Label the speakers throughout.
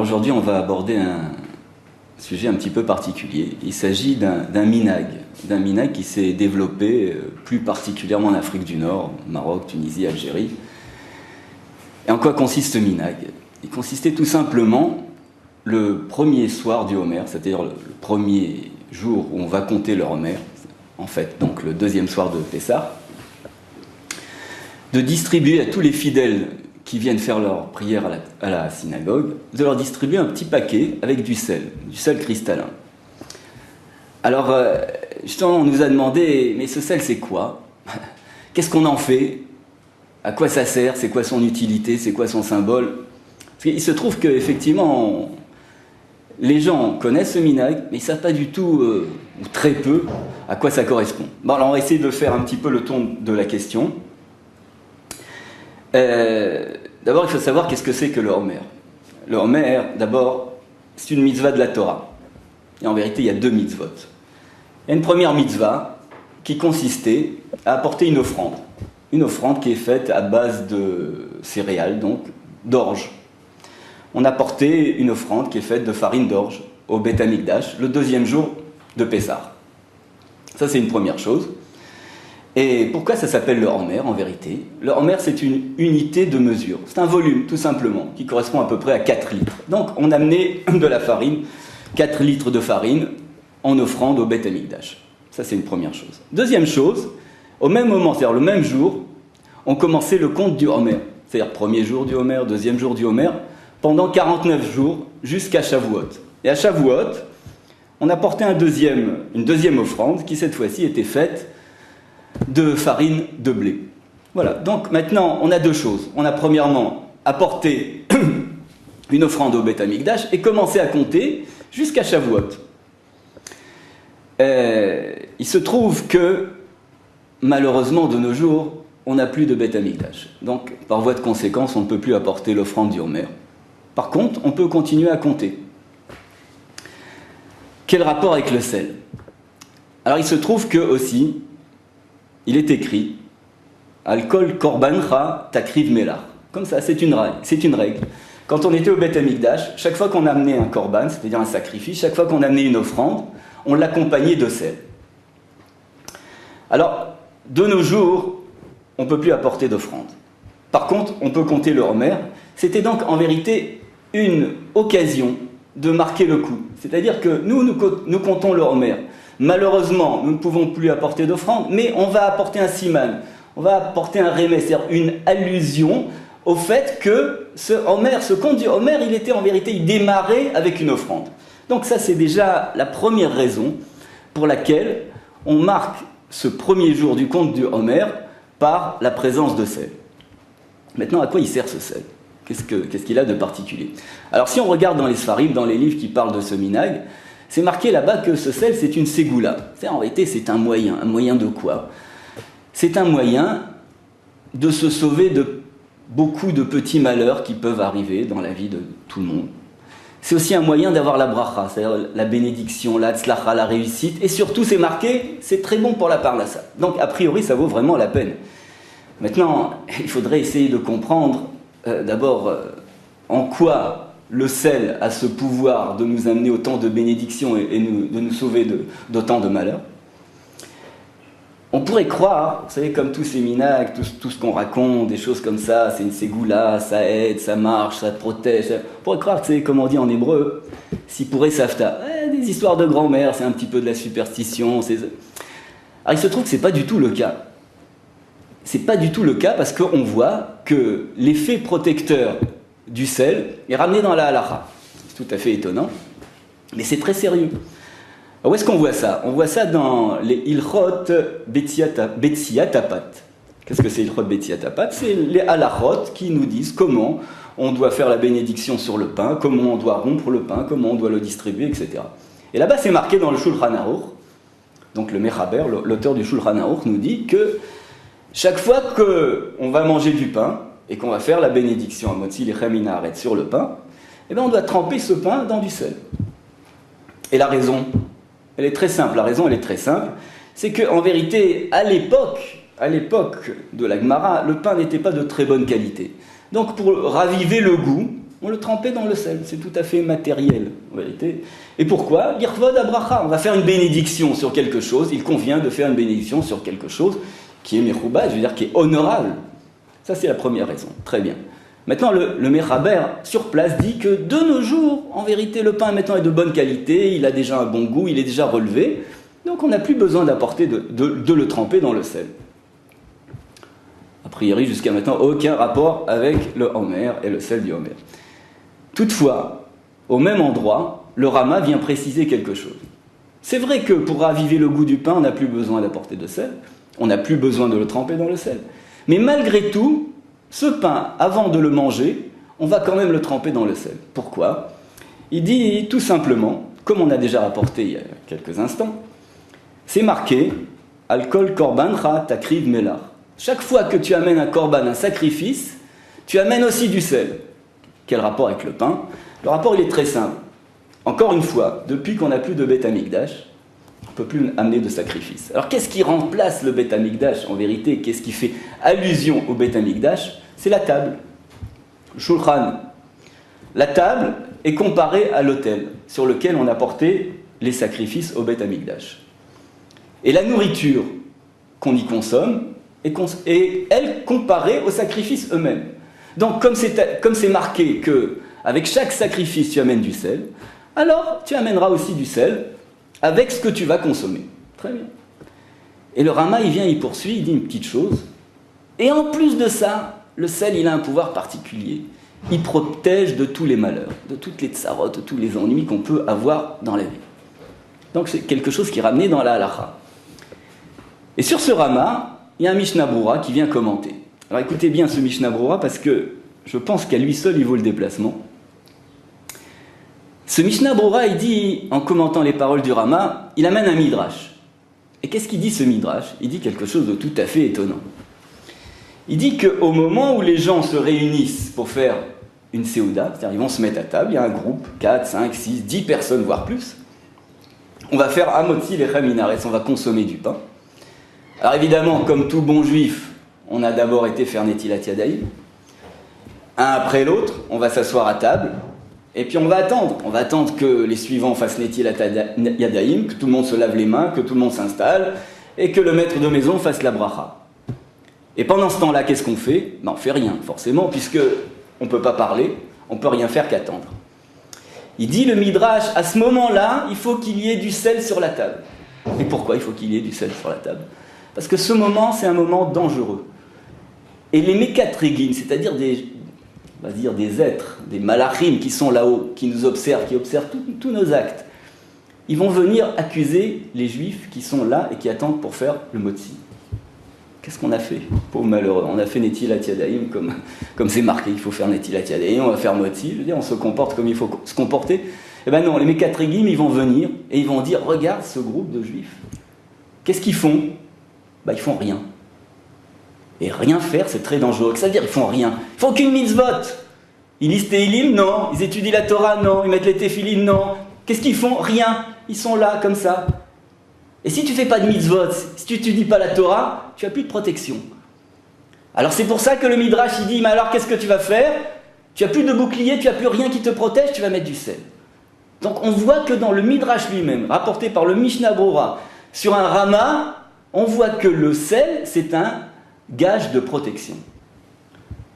Speaker 1: aujourd'hui, on va aborder un sujet un petit peu particulier. Il s'agit d'un minhag qui s'est développé plus particulièrement en Afrique du Nord, Maroc, Tunisie, Algérie. Et en quoi consiste ce minhag? Il consistait tout simplement le premier soir du Homer, c'est-à-dire le premier jour où on va compter le Homer, en fait, donc le deuxième soir de Pessah, de distribuer à tous les fidèles qui viennent faire leur prière à la synagogue, de leur distribuer un petit paquet avec du sel cristallin. Alors, justement, on nous a demandé, mais ce sel, c'est quoi? Qu'est-ce qu'on en fait? À quoi ça sert? C'est quoi son utilité? C'est quoi son symbole? Parce qu'il se trouve qu'effectivement, les gens connaissent ce minhag, mais ils ne savent pas du tout, ou très peu, à quoi ça correspond. Bon, alors on va essayer de faire un petit peu le tour de la question. D'abord, il faut savoir qu'est-ce que c'est que le Homer. Le Homer, d'abord, c'est une mitzvah de la Torah. Et en vérité, il y a deux mitzvot. Il y a une première mitzvah qui consistait à apporter une offrande. Une offrande qui est faite à base de céréales, donc d'orge. On apportait une offrande qui est faite de farine d'orge au Beth Amikdash le deuxième jour de Pessah. Ça, c'est une première chose. Et pourquoi ça s'appelle le Homer, en vérité? Le Homer, c'est une unité de mesure. C'est un volume, tout simplement, qui correspond à peu près à 4 litres. Donc, on amenait de la farine, 4 litres de farine, en offrande au Beth Amikdash. Ça, c'est une première chose. Deuxième chose, au même moment, c'est-à-dire le même jour, on commençait le compte du Homer. C'est-à-dire premier jour du Homer, deuxième jour du Homer, pendant 49 jours, jusqu'à Shavuot. Et à Shavuot, on apportait une deuxième offrande, qui cette fois-ci était faite de farine de blé. Voilà, donc maintenant on a deux choses. On a premièrement apporté une offrande au Beth Amikdash et commencé à compter jusqu'à Shavuot. Il se trouve que malheureusement de nos jours on n'a plus de Beth Amikdash. Donc par voie de conséquence on ne peut plus apporter l'offrande du Homer. Par contre on peut continuer à compter. Quel rapport avec le sel? Alors il se trouve que aussi il est écrit Al-Kol Korbancha Takriv Melach. Comme ça, c'est une règle. Quand on était au Beth Amikdash, chaque fois qu'on amenait un korban, c'est-à-dire un sacrifice, chaque fois qu'on amenait une offrande, on l'accompagnait de sel. Alors, de nos jours, on ne peut plus apporter d'offrande. Par contre, on peut compter le Homer. C'était donc en vérité une occasion de marquer le coup. C'est-à-dire que nous comptons le Homer. Malheureusement, nous ne pouvons plus apporter d'offrande, mais on va apporter un siman, on va apporter un remès, c'est-à-dire une allusion au fait que ce conte du Homer, il démarrait avec une offrande. Donc ça, c'est déjà la première raison pour laquelle on marque ce premier jour du conte du Homer par la présence de sel. Maintenant, à quoi il sert ce sel? Qu'est-ce qu'il a de particulier? Alors si on regarde dans les Sfarim, dans les livres qui parlent de ce minhag, c'est marqué là-bas que ce sel, c'est une ségoula. En réalité, c'est un moyen de quoi? C'est un moyen de se sauver de beaucoup de petits malheurs qui peuvent arriver dans la vie de tout le monde. C'est aussi un moyen d'avoir la bracha, c'est-à-dire la bénédiction, la tzlacha, la réussite. Et surtout, c'est marqué, c'est très bon pour la parnassa. Donc, a priori, ça vaut vraiment la peine. Maintenant, il faudrait essayer de comprendre, d'abord, en quoi le sel a ce pouvoir de nous amener autant de bénédictions et de nous sauver d'autant de malheurs. On pourrait croire, vous savez, comme tous ces minhag, tout ce qu'on raconte, des choses comme ça, c'est une ségoula, ça aide, ça marche, ça te protège. On pourrait croire que c'est, comme on dit en hébreu, si pourrait safta. Des histoires de grand-mère, c'est un petit peu de la superstition. Alors il se trouve que ce n'est pas du tout le cas. C'est pas du tout le cas parce qu'on voit que l'effet protecteur du sel est ramené dans la halacha. C'est tout à fait étonnant, mais c'est très sérieux. Alors où est-ce qu'on voit ça? On voit ça dans les Ilchot Betsiatapat. Qu'est-ce que c'est Ilchot Betsiatapat? C'est les halachot qui nous disent comment on doit faire la bénédiction sur le pain, comment on doit rompre le pain, comment on doit le distribuer, etc. Et là-bas, c'est marqué dans le Shulchan Aruch. Donc le Mechaber, l'auteur du Shulchan Aruch, nous dit que chaque fois qu'on va manger du pain, et qu'on va faire la bénédiction à Motzi Lechem Minaret sur le pain, eh bien on doit tremper ce pain dans du sel. Et la raison, elle est très simple. C'est qu'en vérité, à l'époque de la Gemara, le pain n'était pas de très bonne qualité. Donc pour raviver le goût, on le trempait dans le sel. C'est tout à fait matériel, en vérité. Et pourquoi? L'irvod abracha, on va faire une bénédiction sur quelque chose, il convient de faire une bénédiction sur quelque chose qui est mechouba, je veux dire qui est honorable. Ça, c'est la première raison. Très bien. Maintenant, le Mechaber, sur place, dit que de nos jours, en vérité, le pain maintenant est de bonne qualité, il a déjà un bon goût, il est déjà relevé, donc on n'a plus besoin d'apporter, de le tremper dans le sel. A priori, jusqu'à maintenant, aucun rapport avec le Homer et le sel du Homer. Toutefois, au même endroit, le Rama vient préciser quelque chose. C'est vrai que pour raviver le goût du pain, on n'a plus besoin d'apporter de sel, on n'a plus besoin de le tremper dans le sel. Mais malgré tout, ce pain, avant de le manger, on va quand même le tremper dans le sel. Pourquoi? Il dit tout simplement, comme on a déjà rapporté il y a quelques instants, c'est marqué « Alkol korban cha takriv melar ». Chaque fois que tu amènes un korban, un sacrifice, tu amènes aussi du sel. Quel rapport avec le pain? Le rapport, il est très simple. Encore une fois, depuis qu'on n'a plus de Beth Amikdash, on ne peut plus amener de sacrifice. Alors qu'est-ce qui remplace le Beth Amikdash en vérité? Qu'est-ce qui fait allusion au Beth Amikdash? C'est la table, le shulchan. La table est comparée à l'autel sur lequel on apportait les sacrifices au Beth Amikdash. Et la nourriture qu'on y consomme est elle comparée aux sacrifices eux-mêmes. Donc comme c'est marqué qu'avec chaque sacrifice tu amènes du sel, alors tu amèneras aussi du sel avec ce que tu vas consommer. Très bien. Et le Rama, il vient, il poursuit, il dit une petite chose. Et en plus de ça, le sel, il a un pouvoir particulier. Il protège de tous les malheurs, de toutes les tsarotes, de tous les ennuis qu'on peut avoir dans la vie. Donc c'est quelque chose qui est ramené dans la halacha. Et sur ce Rama, il y a un Mishnah Brura qui vient commenter. Alors écoutez bien ce Mishnah Brura parce que je pense qu'à lui seul, il vaut le déplacement. Ce Mishnah Brura, il dit, en commentant les paroles du Rama, il amène un midrash. Et qu'est-ce qu'il dit ce midrash? Il dit quelque chose de tout à fait étonnant. Il dit qu'au moment où les gens se réunissent pour faire une séouda, c'est-à-dire ils vont se mettre à table, il y a un groupe, 4, 5, 6, 10 personnes, voire plus, on va faire amotzi lechem minaretz, on va consommer du pain. Alors évidemment, comme tout bon juif, on a d'abord été faire netilat yadayim. Un après l'autre, on va s'asseoir à table, et puis on va attendre que les suivants fassent netilat yadayim, que tout le monde se lave les mains, que tout le monde s'installe, et que le maître de maison fasse la bracha. Et pendant ce temps-là, qu'est-ce qu'on fait? On ne fait rien, forcément, puisque on ne peut pas parler, on ne peut rien faire qu'attendre. Il dit le Midrash, à ce moment-là, il faut qu'il y ait du sel sur la table. Et pourquoi il faut qu'il y ait du sel sur la table? Parce que ce moment, c'est un moment dangereux. Et les mékatrégim, c'est-à-dire des êtres, des malachim qui sont là-haut, qui nous observent, qui observent tous nos actes, ils vont venir accuser les juifs qui sont là et qui attendent pour faire le motzi. Qu'est-ce qu'on a fait? Pauvre malheureux, on a fait netilat yadayim comme c'est marqué, il faut faire netilat yadayim, on va faire motzi, je veux dire, on se comporte comme il faut se comporter. Eh bien non, les mékatrégim, ils vont venir et ils vont dire, regarde ce groupe de juifs. Qu'est-ce qu'ils font? Ils font rien. Et rien faire, c'est très dangereux. Ça veut dire ils font rien. Ils font qu'une mitzvot. Ils lisent Tehillim? Non. Ils étudient la Torah? Non. Ils mettent les téphilines? Non. Qu'est-ce qu'ils font? Rien. Ils sont là, comme ça. Et si tu fais pas de mitzvot, si tu étudies pas la Torah, tu n'as plus de protection. Alors c'est pour ça que le Midrash, il dit, mais alors qu'est-ce que tu vas faire? Tu n'as plus de bouclier, tu n'as plus rien qui te protège, tu vas mettre du sel. Donc on voit que dans le Midrash lui-même, rapporté par le Mishnah Brura, sur un Rama, on voit que le sel, c'est un gage de protection.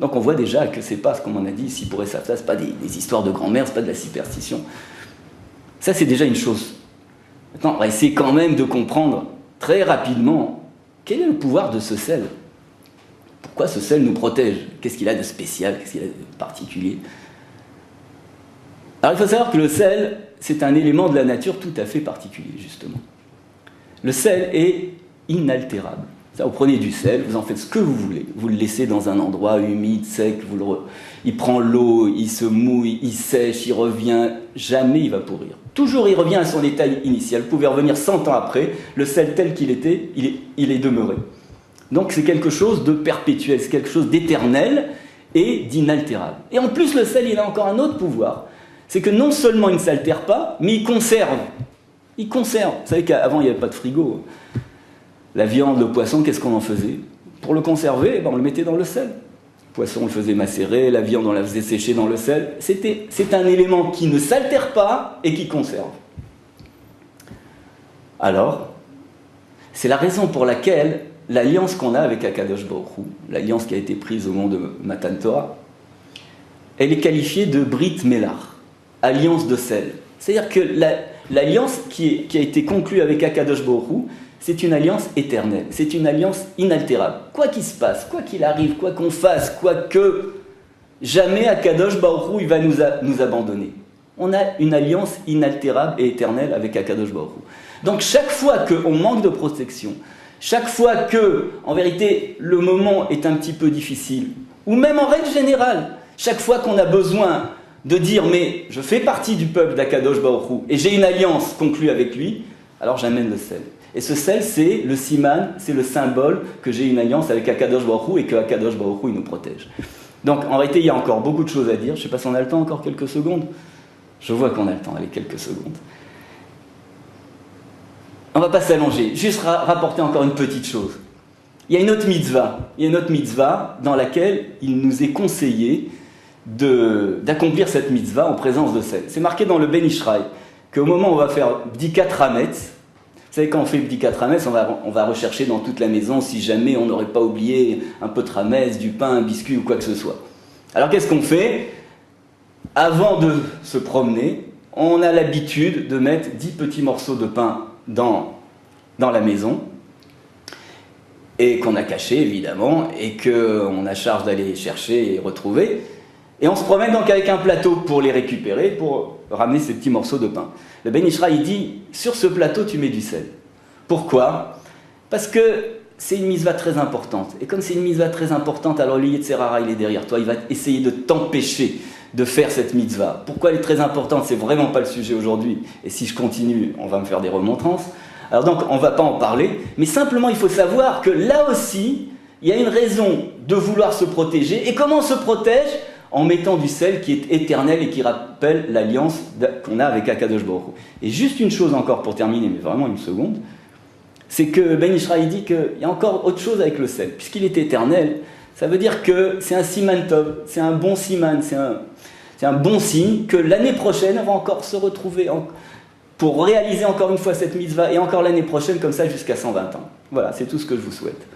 Speaker 1: Donc on voit déjà que c'est pas, comme on a dit ici pour ça, c'est pas des histoires de grand-mère, c'est pas de la superstition. Ça c'est déjà une chose. Maintenant, on va essayer quand même de comprendre très rapidement quel est le pouvoir de ce sel. Pourquoi ce sel nous protège? Qu'est-ce qu'il a de spécial? Qu'est-ce qu'il a de particulier? Alors il faut savoir que le sel, c'est un élément de la nature tout à fait particulier, justement. Le sel est inaltérable. Ça, vous prenez du sel, vous en faites ce que vous voulez. Vous le laissez dans un endroit humide, sec, il prend l'eau, il se mouille, il sèche, il revient, jamais il va pourrir. Toujours il revient à son état initial. Vous pouvez revenir 100 ans après, le sel tel qu'il était, il est demeuré. Donc c'est quelque chose de perpétuel, c'est quelque chose d'éternel et d'inaltérable. Et en plus le sel, il a encore un autre pouvoir. C'est que non seulement il ne s'altère pas, mais il conserve. Il conserve. Vous savez qu'avant il n'y avait pas de frigo. La viande, le poisson, qu'est-ce qu'on en faisait? Pour le conserver, on le mettait dans le sel. poisson, on le faisait macérer, la viande, on la faisait sécher dans le sel. C'est un élément qui ne s'altère pas et qui conserve. Alors, c'est la raison pour laquelle l'alliance qu'on a avec Akadosh Baruch Hu, l'alliance qui a été prise au moment de Matan Torah, elle est qualifiée de Brit Melar, alliance de sel. C'est-à-dire que l'alliance qui a été conclue avec Akadosh Baruch Hu, c'est une alliance éternelle, c'est une alliance inaltérable. Quoi qu'il se passe, quoi qu'il arrive, quoi qu'on fasse, quoi que, jamais Akadosh Baruch Hu il va nous abandonner. On a une alliance inaltérable et éternelle avec Akadosh Baruch Hu. Donc chaque fois qu'on manque de protection, chaque fois que, en vérité, le moment est un petit peu difficile, ou même en règle générale, chaque fois qu'on a besoin de dire « mais je fais partie du peuple d'Akadosh Baruch Hu et j'ai une alliance conclue avec lui », alors j'amène le sel. Et ce sel, c'est le siman, c'est le symbole que j'ai une alliance avec Akadosh Baruch Hu et que Akadosh Baruch Hu il nous protège. Donc en réalité, il y a encore beaucoup de choses à dire. Je ne sais pas si on a le temps, encore quelques secondes. Je vois qu'on a le temps, allez, quelques secondes. On ne va pas s'allonger, juste rapporter encore une petite chose. Il y a une autre mitzvah dans laquelle il nous est conseillé d'accomplir cette mitzvah en présence de sel. C'est marqué dans le Ben Ishraï qu'au moment où on va faire Bdikat Hametz, vous savez, quand on fait Bdikat Hametz, on va rechercher dans toute la maison si jamais on n'aurait pas oublié un peu de Hametz, du pain, un biscuit ou quoi que ce soit. Alors qu'est-ce qu'on fait? Avant de se promener, on a l'habitude de mettre 10 petits morceaux de pain dans la maison, et qu'on a caché évidemment, et qu'on a charge d'aller chercher et retrouver. Et on se promène donc avec un plateau pour les récupérer, pour ramener ces petits morceaux de pain. Le Ben Ishraï dit, sur ce plateau tu mets du sel. Pourquoi? Parce que c'est une mitzvah très importante. Et comme c'est une mitzvah très importante, alors le Yetzer Hara il est derrière toi, il va essayer de t'empêcher de faire cette mitzvah. Pourquoi elle est très importante? C'est vraiment pas le sujet aujourd'hui. Et si je continue, on va me faire des remontrances. Alors donc, on ne va pas en parler. Mais simplement, il faut savoir que là aussi, il y a une raison de vouloir se protéger. Et comment on se protège? En mettant du sel qui est éternel et qui rappelle l'alliance qu'on a avec Akadosh Baruch Hu. Et juste une chose encore pour terminer, mais vraiment une seconde, c'est que Ben Ishraï dit qu'il y a encore autre chose avec le sel. Puisqu'il est éternel, ça veut dire que c'est un siman tov, c'est un bon siman, c'est un bon signe que l'année prochaine, on va encore se retrouver pour réaliser encore une fois cette mitzvah, et encore l'année prochaine, comme ça jusqu'à 120 ans. Voilà, c'est tout ce que je vous souhaite.